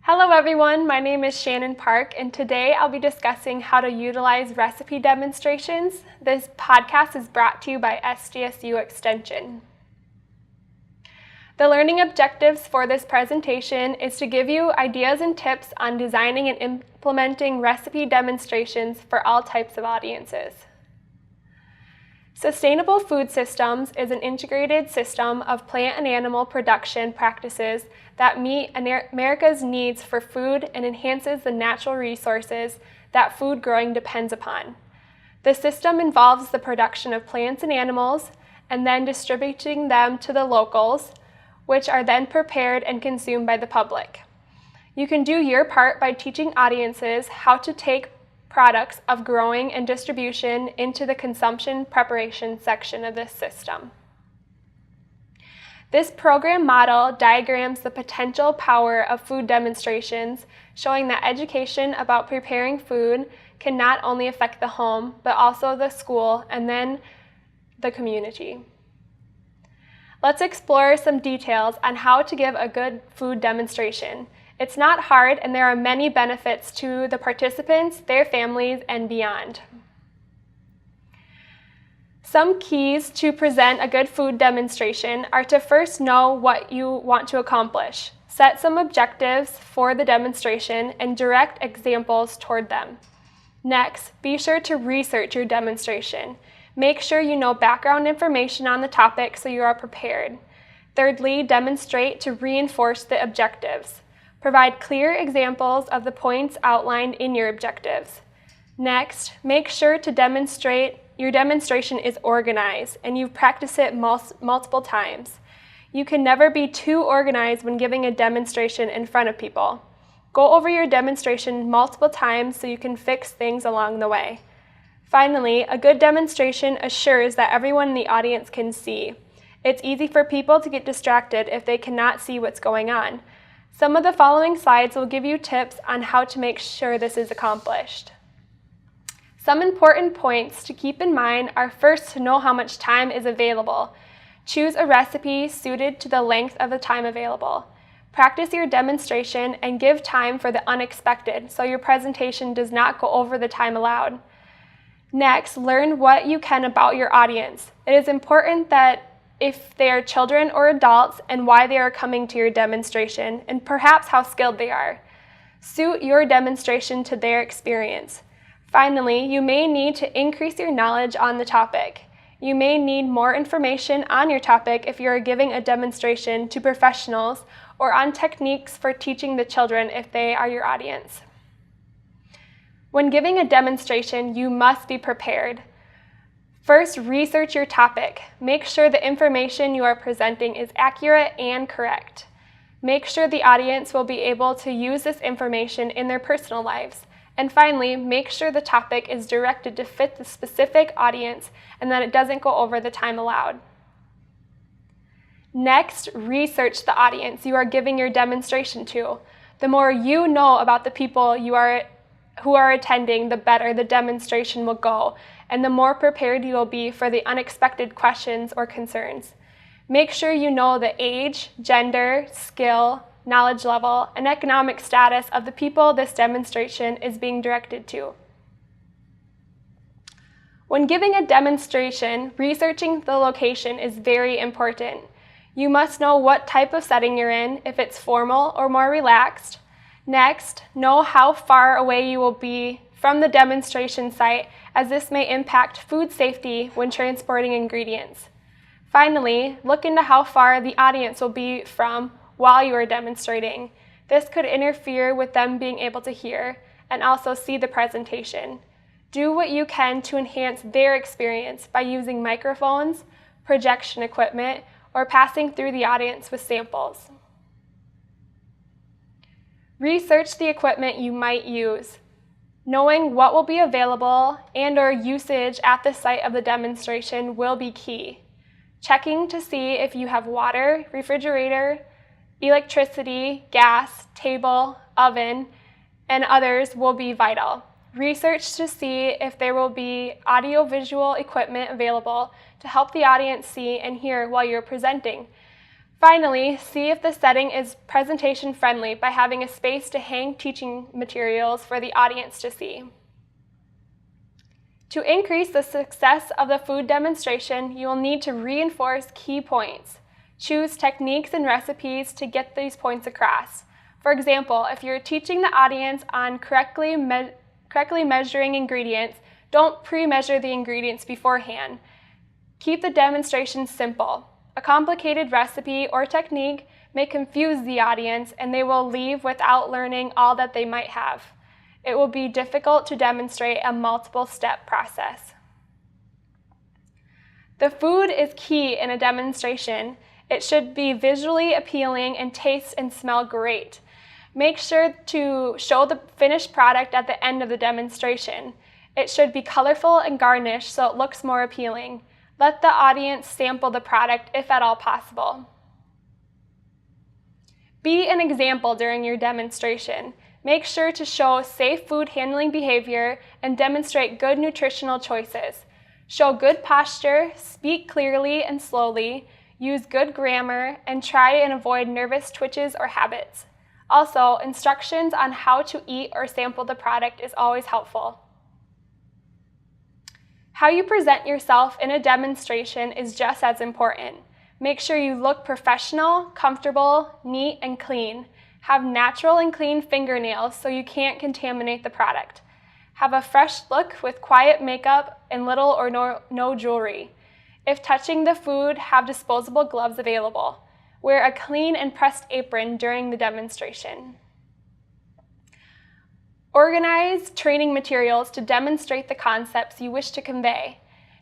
Hello everyone, my name is Shannon Park, and today I'll be discussing how to utilize recipe demonstrations. This podcast is brought to you by SDSU Extension. The learning objectives for this presentation is to give you ideas and tips on designing and implementing recipe demonstrations for all types of audiences. Sustainable food systems is an integrated system of plant and animal production practices that meet America's needs for food and enhances the natural resources that food growing depends upon. The system involves the production of plants and animals and then distributing them to the locals, which are then prepared and consumed by the public. You can do your part by teaching audiences how to take products of growing and distribution into the consumption preparation section of this system. This program model diagrams the potential power of food demonstrations, showing that education about preparing food can not only affect the home, but also the school and then the community. Let's explore some details on how to give a good food demonstration. It's not hard, and there are many benefits to the participants, their families, and beyond. Some keys to present a good food demonstration are to first know what you want to accomplish, set some objectives for the demonstration, and direct examples toward them. Next, be sure to research your demonstration. Make sure you know background information on the topic so you are prepared. Thirdly, demonstrate to reinforce the objectives. Provide clear examples of the points outlined in your objectives. Next, make sure to demonstrate your demonstration is organized and you've practiced it multiple times. You can never be too organized when giving a demonstration in front of people. Go over your demonstration multiple times so you can fix things along the way. Finally, a good demonstration assures that everyone in the audience can see. It's easy for people to get distracted if they cannot see what's going on. Some of the following slides will give you tips on how to make sure this is accomplished. Some important points to keep in mind are first to know how much time is available. Choose a recipe suited to the length of the time available. Practice your demonstration and give time for the unexpected so your presentation does not go over the time allowed. Next, learn what you can about your audience. It is important that if they are children or adults and why they are coming to your demonstration and perhaps how skilled they are. Suit your demonstration to their experience. Finally, you may need to increase your knowledge on the topic. You may need more information on your topic if you are giving a demonstration to professionals or on techniques for teaching the children if they are your audience. When giving a demonstration, you must be prepared. First, research your topic. Make sure the information you are presenting is accurate and correct. Make sure the audience will be able to use this information in their personal lives. And finally, make sure the topic is directed to fit the specific audience and that it doesn't go over the time allowed. Next, research the audience you are giving your demonstration to. The more you know about the people who are attending, the better the demonstration will go, and the more prepared you will be for the unexpected questions or concerns. Make sure you know the age, gender, skill, knowledge level, and economic status of the people this demonstration is being directed to. When giving a demonstration, researching the location is very important. You must know what type of setting you're in, if it's formal or more relaxed. Next, know how far away you will be from the demonstration site, as this may impact food safety when transporting ingredients. Finally, look into how far the audience will be from while you are demonstrating. This could interfere with them being able to hear and also see the presentation. Do what you can to enhance their experience by using microphones, projection equipment, or passing through the audience with samples. Research the equipment you might use. Knowing what will be available and/or usage at the site of the demonstration will be key. Checking to see if you have water, refrigerator, electricity, gas, table, oven, and others will be vital. Research to see if there will be audio-visual equipment available to help the audience see and hear while you're presenting. Finally, see if the setting is presentation friendly by having a space to hang teaching materials for the audience to see. To increase the success of the food demonstration, you will need to reinforce key points. Choose techniques and recipes to get these points across. For example, if you're teaching the audience on correctly measuring ingredients, don't pre-measure the ingredients beforehand. Keep the demonstration simple. A complicated recipe or technique may confuse the audience and they will leave without learning all that they might have. It will be difficult to demonstrate a multiple-step process. The food is key in a demonstration. It should be visually appealing and taste and smell great. Make sure to show the finished product at the end of the demonstration. It should be colorful and garnished so it looks more appealing. Let the audience sample the product if at all possible. Be an example during your demonstration. Make sure to show safe food handling behavior and demonstrate good nutritional choices. Show good posture, speak clearly and slowly, use good grammar, and try and avoid nervous twitches or habits. Also, instructions on how to eat or sample the product is always helpful. How you present yourself in a demonstration is just as important. Make sure you look professional, comfortable, neat, and clean. Have natural and clean fingernails so you can't contaminate the product. Have a fresh look with quiet makeup and little or no jewelry. If touching the food, have disposable gloves available. Wear a clean and pressed apron during the demonstration. Organize training materials to demonstrate the concepts you wish to convey.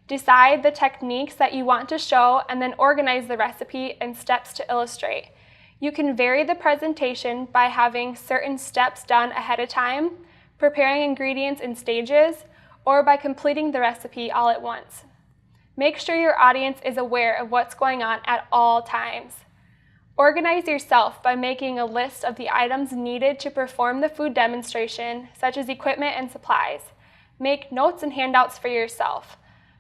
Decide the techniques that you want to show and then organize the recipe and steps to illustrate. You can vary the presentation by having certain steps done ahead of time, preparing ingredients in stages, or by completing the recipe all at once. Make sure your audience is aware of what's going on at all times. Organize yourself by making a list of the items needed to perform the food demonstration, such as equipment and supplies. Make notes and handouts for yourself.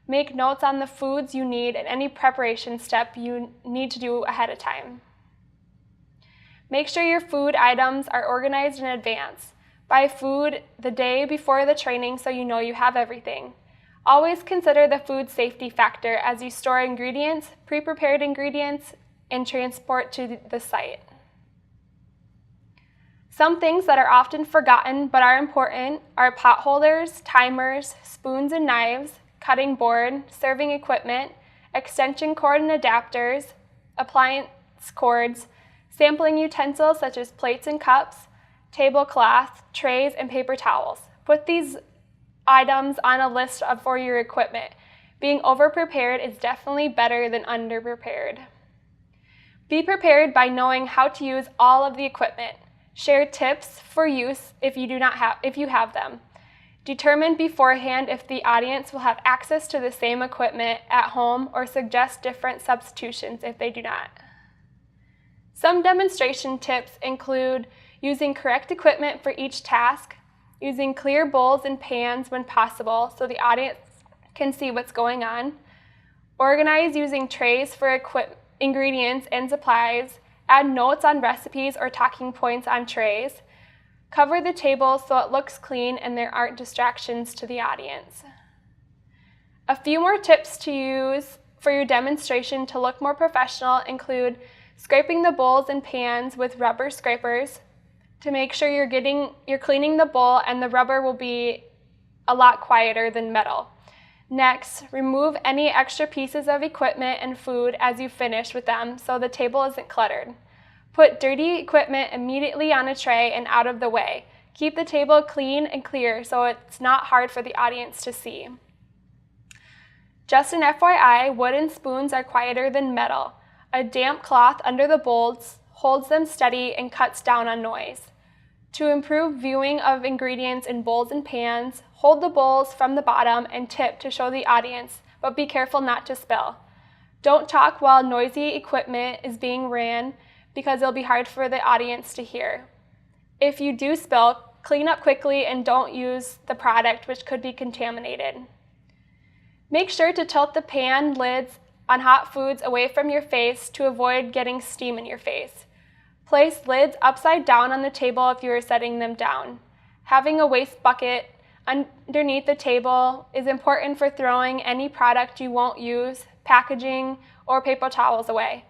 Make notes on the foods you need and any preparation step you need to do ahead of time. Make sure your food items are organized in advance. Buy food the day before the training so you know you have everything. Always consider the food safety factor as you store ingredients, pre-prepared ingredients, and transport to the site. Some things that are often forgotten but are important are pot holders, timers, spoons and knives, cutting board, serving equipment, extension cord and adapters, appliance cords, sampling utensils such as plates and cups, tablecloths, trays, and paper towels. Put these items on a list for your equipment. Being over-prepared is definitely better than under-prepared. Be prepared by knowing how to use all of the equipment. Share tips for use if you have them. Determine beforehand if the audience will have access to the same equipment at home or suggest different substitutions if they do not. Some demonstration tips include using correct equipment for each task, using clear bowls and pans when possible so the audience can see what's going on, organize using trays for ingredients and supplies, add notes on recipes or talking points on trays, cover the table so it looks clean and there aren't distractions to the audience. A few more tips to use for your demonstration to look more professional include scraping the bowls and pans with rubber scrapers to make sure you're cleaning the bowl and the rubber will be a lot quieter than metal. Next, remove any extra pieces of equipment and food as you finish with them so the table isn't cluttered. Put dirty equipment immediately on a tray and out of the way. Keep the table clean and clear so it's not hard for the audience to see. Just an FYI, wooden spoons are quieter than metal. A damp cloth under the bowls holds them steady and cuts down on noise. To improve viewing of ingredients in bowls and pans, hold the bowls from the bottom and tip to show the audience, but be careful not to spill. Don't talk while noisy equipment is being ran because it'll be hard for the audience to hear. If you do spill, clean up quickly and don't use the product which could be contaminated. Make sure to tilt the pan lids on hot foods away from your face to avoid getting steam in your face. Place lids upside down on the table if you are setting them down. Having a waste bucket underneath the table is important for throwing any product you won't use, packaging, or paper towels away.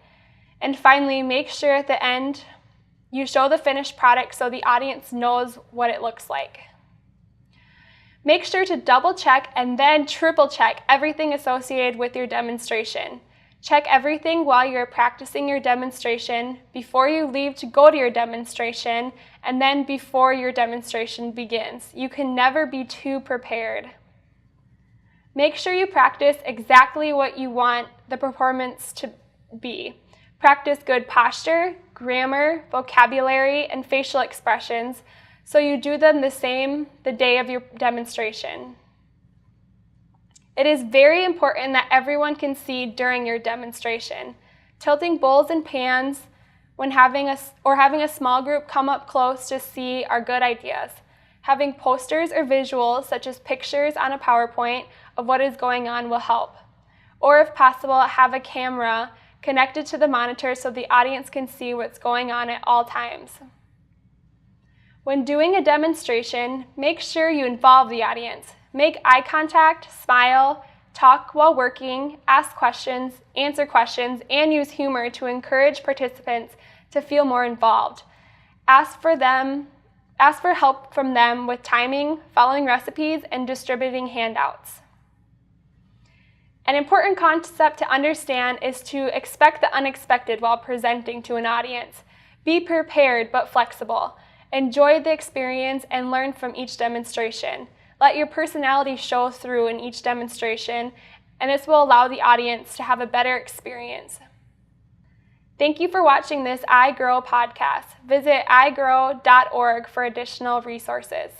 And finally, make sure at the end you show the finished product so the audience knows what it looks like. Make sure to double check and then triple check everything associated with your demonstration. Check everything while you're practicing your demonstration, before you leave to go to your demonstration, and then before your demonstration begins. You can never be too prepared. Make sure you practice exactly what you want the performance to be. Practice good posture, grammar, vocabulary, and facial expressions, so you do them the same the day of your demonstration. It is very important that everyone can see during your demonstration. Tilting bowls and pans when having a small group come up close to see are good ideas. Having posters or visuals, such as pictures on a PowerPoint of what is going on, will help. Or if possible, have a camera connected to the monitor so the audience can see what's going on at all times. When doing a demonstration, make sure you involve the audience. Make eye contact, smile, talk while working, ask questions, answer questions, and use humor to encourage participants to feel more involved. Ask for help from them with timing, following recipes, and distributing handouts. An important concept to understand is to expect the unexpected while presenting to an audience. Be prepared but flexible. Enjoy the experience and learn from each demonstration. Let your personality show through in each demonstration, and this will allow the audience to have a better experience. Thank you for watching this iGrow podcast. Visit iGrow.org for additional resources.